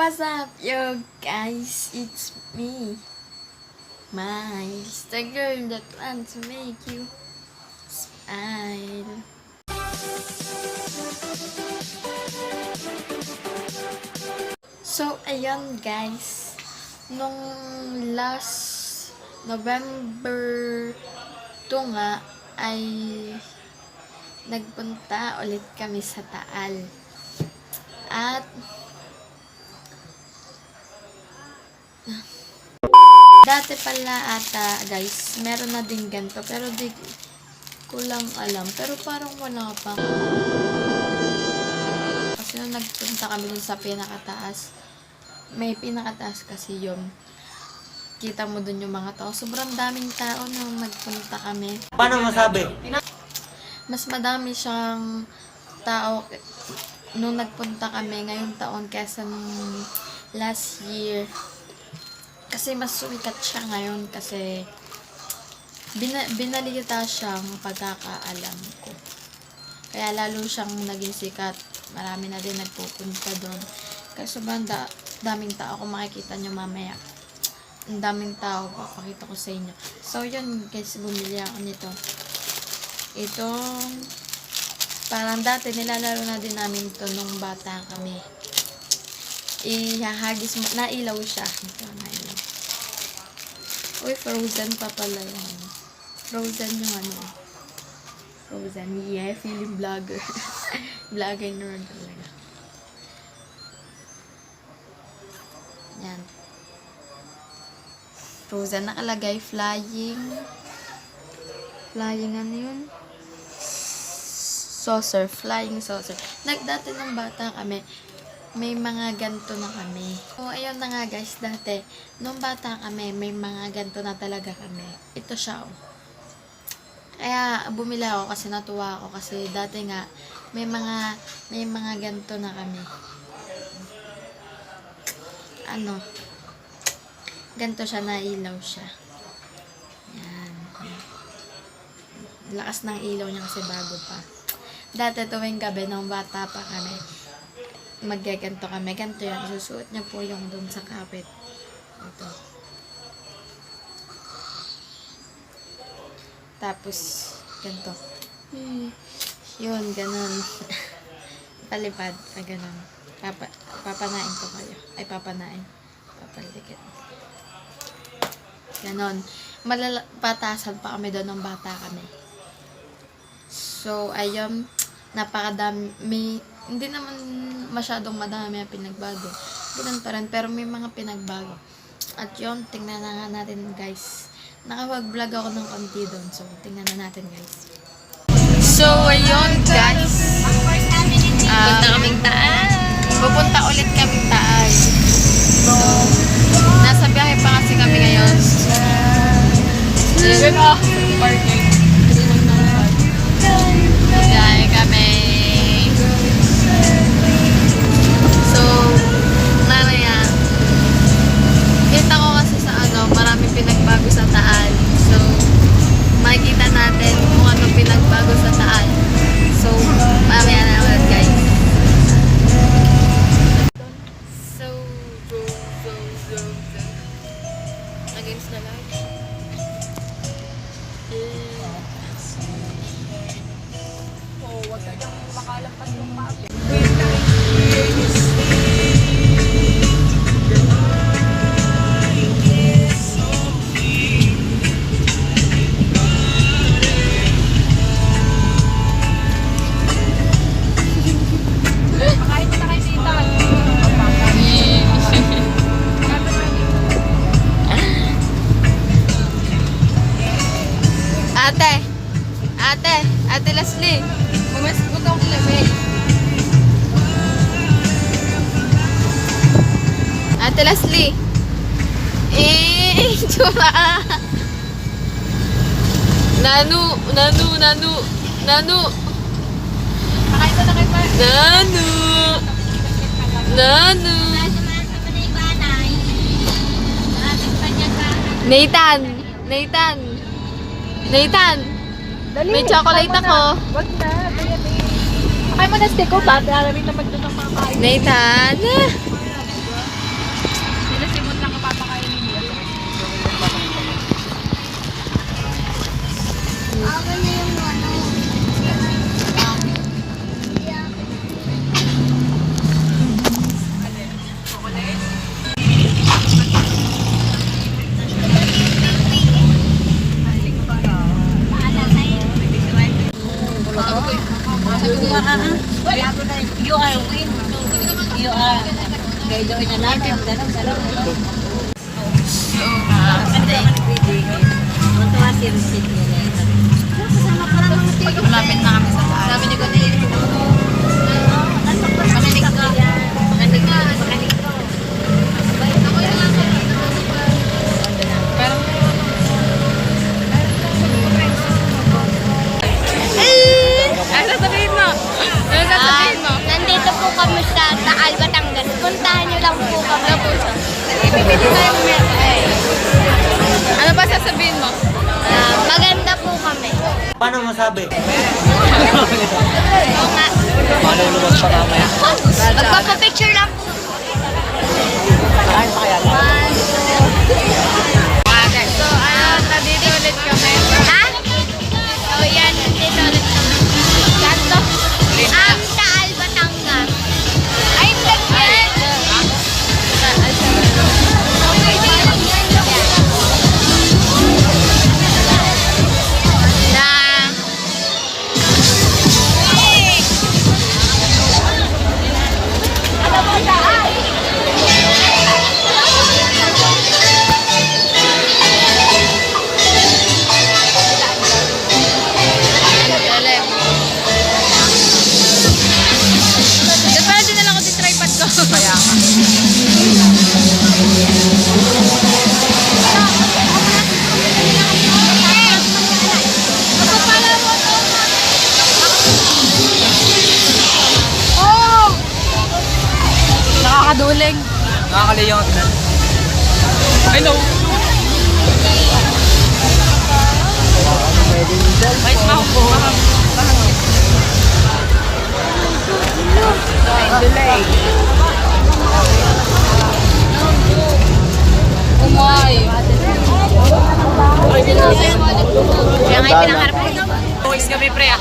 What's up, yo guys? It's me, Miles, the girl that wants to make you smile. So, ayun guys, nung last November 2 nga ay nagpunta ulit kami sa Taal. At dati pala ata guys, meron na din ganito pero di ko lang alam. Pero parang wala pa. Kasi nung nagpunta kami dun sa pinakataas, may pinakataas kasi yun. Kita mo dun yung mga tao. Sobrang daming tao nung nagpunta kami. Paano masabi? Mas madami siyang tao nung nagpunta kami ngayong taon kaysa nung last year. Kasi mas sumikat siya ngayon kasi binalita siyang pagkakaalam ko. Kaya lalo siyang naging sikat. Marami na din nagpupunta doon. Kasi sobrang daming tao kung makikita nyo mamaya. Ang daming tao, papakita ko sa inyo. So yun guys, bumili ako nito. Itong parang dati nilalaro na din namin to nung bata kami. Ihahagis mo, nailaw siya. Ito, nailaw. Uy, frozen pa pala yan. Frozen yung ano. Frozen, yeah, feeling vlogger. Vlogger nerd talaga. Yan. Frozen nakalagay, flying ano yun? Saucer, flying saucer. Dati ng bata kami, may mga ganto na kami. So, ayun na nga guys, dati, nung bata kami, may mga ganto na talaga kami. Ito siya, oh. Kaya, bumili ako kasi natuwa ako kasi dati nga, may mga ganto na kami. Ano? Ganto siya, nailaw siya. Yan. Lakas ng ilaw niya kasi bago pa. Dati tuwing gabi, nung bata pa kami, maggaganto kami. Ganto yan. Isusuot niya po yung dun sa kapit. Ito. Tapos, ganto. Yun, ganun. Palipad. Ganun. Papanain ko kayo. Ay, papanain. Papalikit. Ganon. Patasan pa kami doon ng bata kami. So, ayun, napakadami. Hindi naman masyadong madami ang pinagbago. Ganun pa rin, pero may mga pinagbago. At yun, tingnan na nga natin guys. Nakapag-vlog ako ng konti doon. So, tingnan na natin guys. So, ayun guys. Punta kaming Taal. Pupunta ulit kaming Taal. So, nasa biyahe pa kasi kami ngayon. Biyahe kami. So, mamaya, kita ko kasi sa maraming pinagbago sa Taal. So, makikita natin kung anong pinagbago sa Taal. So, mamaya na naman guys. Against the light. Oh, wag ka nang makalampas yung mapa. Ate Leslie, bumasgot ako lamig. Ate Leslie. Tsura. Nanu. Nakain ko na kayo pa. Nanu. Nathan. Dali, may chocolate ako. Wag na. Kaya mo na stick ko ba? Darating naman doon ang mga kain. Nathan. Malapit na kami sa bahay. Sabi ni ko na makinig ka. Makinig ka. Makinig ka. Ano sasabihin mo? Ano sasabihin mo? Nandito po kami sa Taal, Batangas. Puntahan niyo lang po kami. Ibibili tayo Ano ba sasabihin mo? Maganda po kami. Paano masabi? Oo nga. Malulunod pa mamaya. Magpapapicture lang po. Saan pa kaya? So, nandito ulit kami. Ha? So yan, nandito ulit kami. Saan to? Taal, Batangas. Ay, vlog yan. Kaya nakakaduling. Nakakaliyon. I know. May smoke po. Delay. Umay. Kaya nga yung pinaharap ko. Boys kami pre ah.